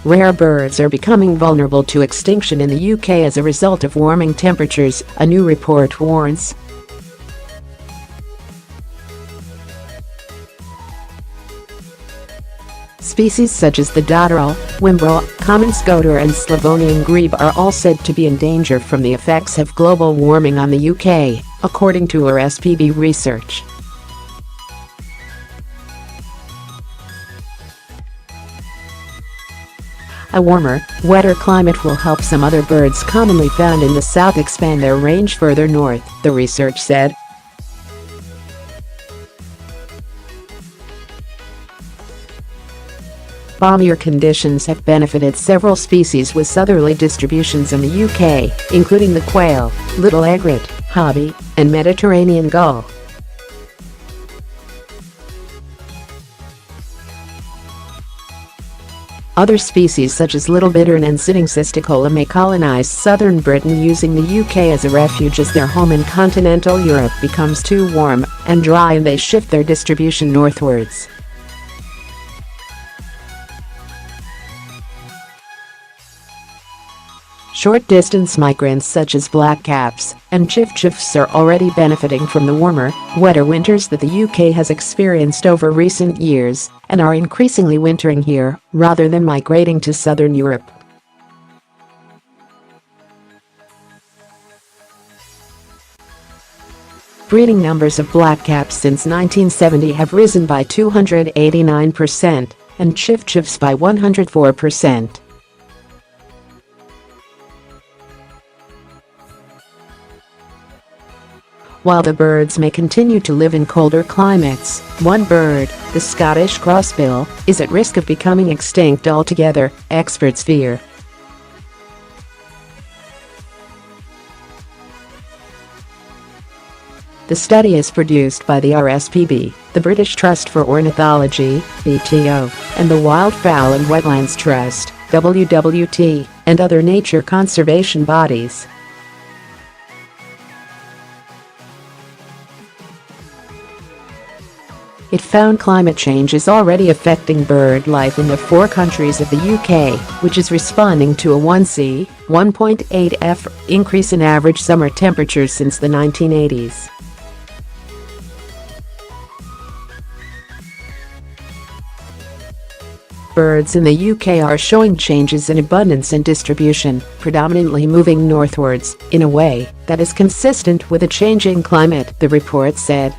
Rare birds are becoming vulnerable to extinction in the UK as a result of warming temperatures, a new report warns. Species such as the dotterel, whimbrel, common scoter and Slavonian grebe are all said to be in danger from the effects of global warming on the UK, according to RSPB research. A warmer, wetter climate will help some other birds commonly found in the south expand their range further north, the research said. Balmier conditions have benefited several species with southerly distributions in the UK, including the quail, little egret, hobby, and Mediterranean gull. Other species such as little bittern and zitting cisticola may colonise southern Britain, using the UK as a refuge as their home in continental Europe becomes too warm and dry and they shift their distribution northwards. Short-distance migrants such as blackcaps and chiffchaffs are already benefiting from the warmer, wetter winters that the UK has experienced over recent years and are increasingly wintering here rather than migrating to southern Europe. Breeding numbers of blackcaps since 1970 have risen by 289% and chiffchaffs by 104%. While the birds may continue to live in colder climates, one bird, the Scottish crossbill, is at risk of becoming extinct altogether, experts fear. The study is produced by the RSPB, the British Trust for Ornithology, BTO, and the Wildfowl and Wetlands Trust, WWT, and other nature conservation bodies. It found climate change is already affecting bird life in the 4 countries of the UK, which is responding to a 1C, 1.8F increase in average summer temperatures since the 1980s. Birds in the UK are showing changes in abundance and distribution, predominantly moving northwards, in a way that is consistent with a changing climate, the report said.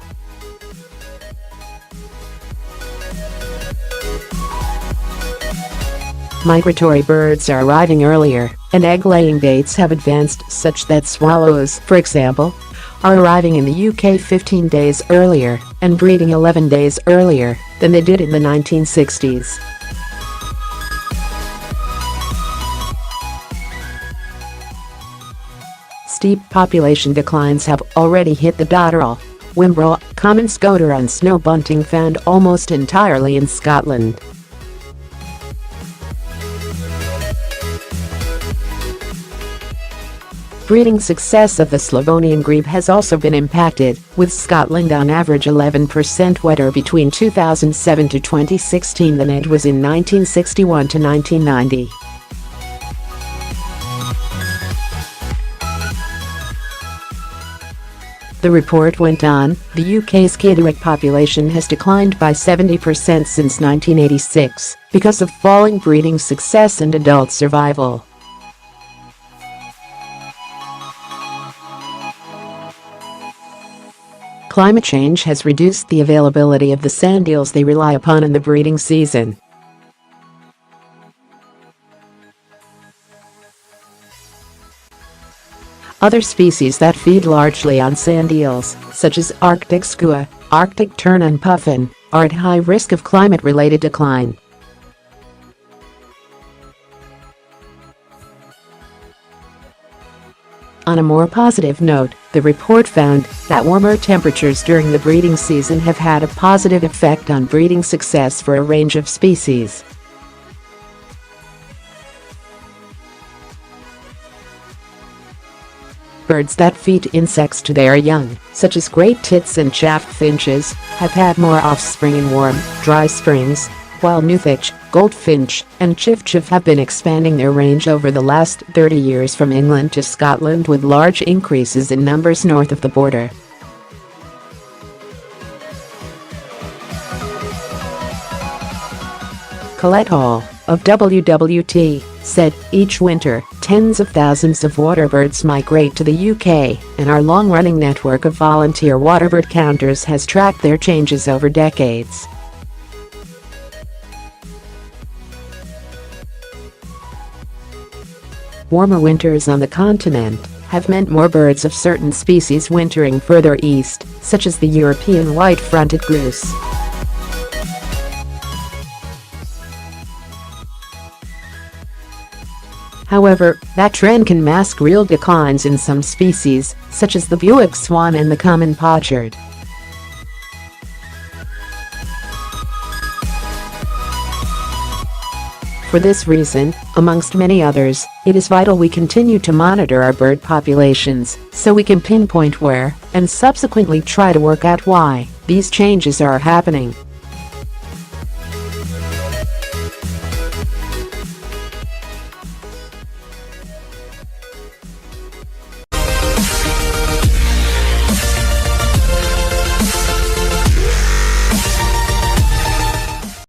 Migratory birds are arriving earlier, and egg-laying dates have advanced such that swallows, for example, are arriving in the UK 15 days earlier and breeding 11 days earlier than they did in the 1960s. Steep population declines have already hit the dotterel, whimbrel, common scoter and snow bunting found almost entirely in Scotland. Breeding success of the Slavonian grebe has also been impacted, with Scotland on average 11% wetter between 2007 to 2016 than it was in 1961 to 1990. The report went on, the UK's egret population has declined by 70% since 1986 because of falling breeding success and adult survival. Climate change has reduced the availability of the sand eels they rely upon in the breeding season. Other species that feed largely on sand eels, such as Arctic skua, Arctic tern and puffin, are at high risk of climate-related decline. On a more positive note, the report found that warmer temperatures during the breeding season have had a positive effect on breeding success for a range of species. Birds that feed insects to their young, such as great tits and chaff finches, have had more offspring in warm, dry springs, while newfinch, goldfinch, and chiffchaff have been expanding their range over the last 30 years from England to Scotland, with large increases in numbers north of the border. Colette Hall, of WWT, said, "Each winter, tens of thousands of waterbirds migrate to the UK, and our long-running network of volunteer waterbird counters has tracked their changes over decades." Warmer winters on the continent have meant more birds of certain species wintering further east, such as the European white-fronted goose. However, that trend can mask real declines in some species, such as the Bewick swan and the common pochard. For this reason, amongst many others, it is vital we continue to monitor our bird populations, so we can pinpoint where, and subsequently try to work out why, these changes are happening.